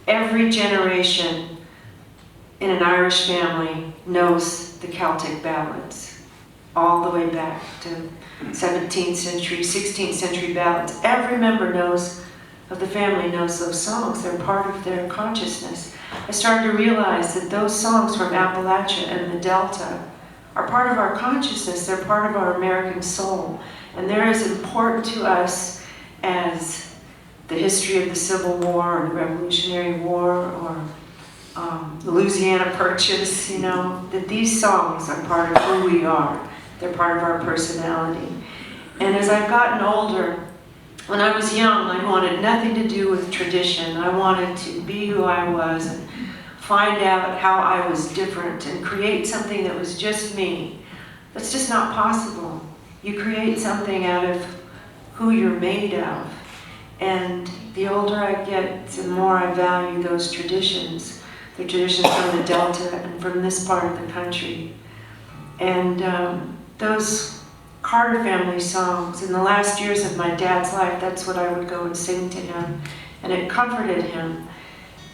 every generation in an Irish family knows the Celtic ballads, all the way back to 17th century, 16th century ballads. Every member of the family knows those songs. They're part of their consciousness. I started to realize that those songs from Appalachia and the Delta are part of our consciousness. They're part of our American soul. And they're as important to us as the history of the Civil War or the Revolutionary War or the Louisiana Purchase, you know, that these songs are part of who we are. They're part of our personality. And as I've gotten older, when I was young, I wanted nothing to do with tradition. I wanted to be who I was and find out how I was different and create something that was just me. That's just not possible. You create something out of who you're made of. And the older I get, the more I value those traditions. The traditions from the Delta and from this part of the country. And those Carter family songs, in the last years of my dad's life, that's what I would go and sing to him. And it comforted him.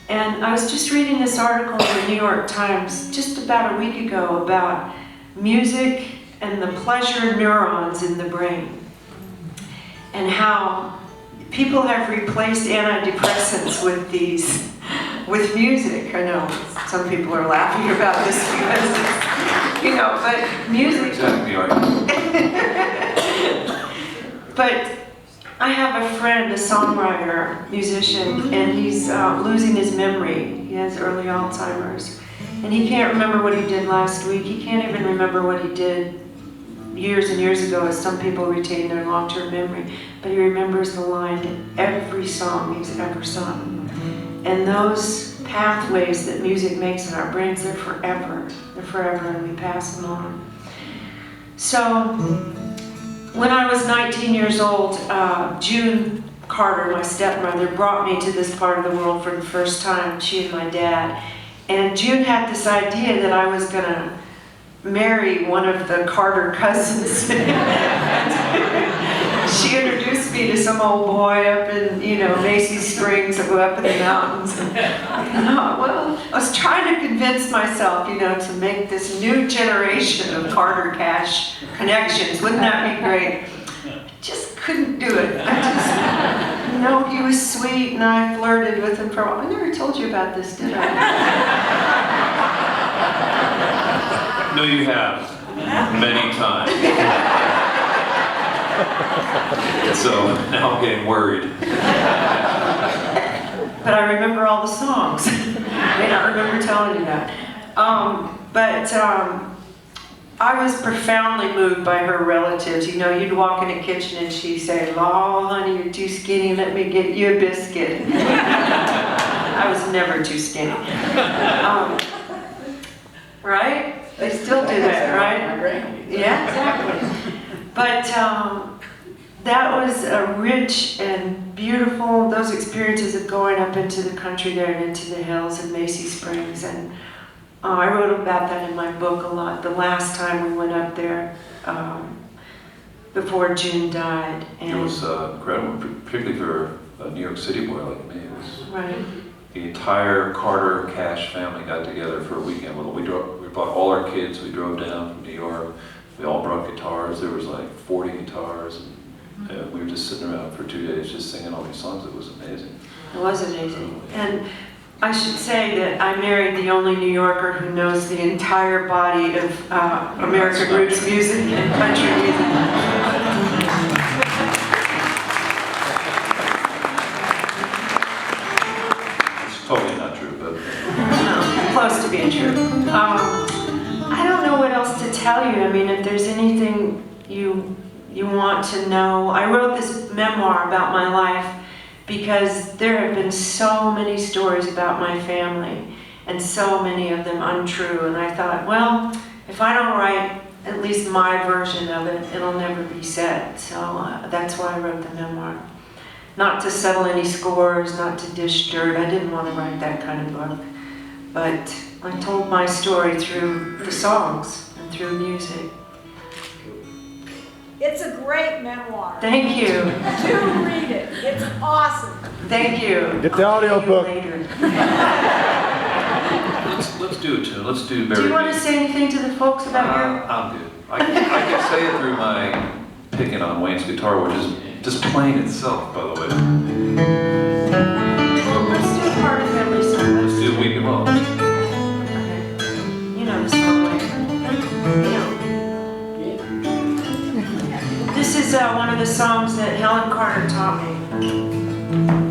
And I was just reading this article in the New York Times just about a week ago about music and the pleasure neurons in the brain. And how people have replaced antidepressants with music. I know some people are laughing about this because, you know, but music. Exactly But I have a friend, a songwriter, musician, and he's losing his memory. He has early Alzheimer's. And he can't remember what he did last week. He can't even remember what he did years and years ago, as some people retain their long-term memory. But he remembers the line in every song he's ever sung. And those pathways that music makes in our brains, they're forever. They're forever, and we pass them on. So, when I was 19 years old, June Carter, my stepmother, brought me to this part of the world for the first time, she and my dad. And June had this idea that I was going to marry one of the Carter cousins. She introduced me to some old boy up in, you know, Macy Springs, up in the mountains. And I thought, well, I was trying to convince myself, you know, to make this new generation of Carter Cash connections. Wouldn't that be great? I just couldn't do it. I just, you know, he was sweet and I flirted with him for a while. I never told you about this, did I? No, you have. Many times. So now I'm getting worried. But I remember all the songs. I may not remember telling you that. I was profoundly moved by her relatives. You know, you'd walk in the kitchen and she'd say, "Law, honey, you're too skinny. Let me get you a biscuit." I was never too skinny. Right? They still do that, right? Yeah, exactly. But that was a rich and beautiful, those experiences of going up into the country there and into the hills in Macy Springs. And I wrote about that in my book a lot, the last time we went up there before June died. And it was incredible, particularly for a New York City boy like me. It was right. The entire Carter Cash family got together for a weekend. We brought all our kids, we drove down from New York. We all brought guitars. There was like 40 guitars. And we were just sitting around for 2 days just singing all these songs. It was amazing. It was amazing. And I should say that I married the only New Yorker who knows the entire body of American roots music and country music. It's totally not true, but... No, close to being true. I don't know what else to tell you. I mean, if there's anything you want to know. I wrote this memoir about my life because there have been so many stories about my family and so many of them untrue. And I thought, well, if I don't write at least my version of it, it'll never be said. So that's why I wrote the memoir. Not to settle any scores, not to dish dirt. I didn't want to write that kind of book. But I told my story through the songs and through music. It's a great memoir. Thank you. Do read it. It's awesome. Thank you. Get the audio book. Let's do it, too. Let's do Barry. Do you want to say anything to the folks about your... I'm good. I can say it through my picking on Wayne's guitar, which is just playing itself, by the way. Well, let's do a part of family song. Let's do Weeping Willow. Okay. You know the song, Wayne. You know. This is one of the songs that Helen Carter taught me.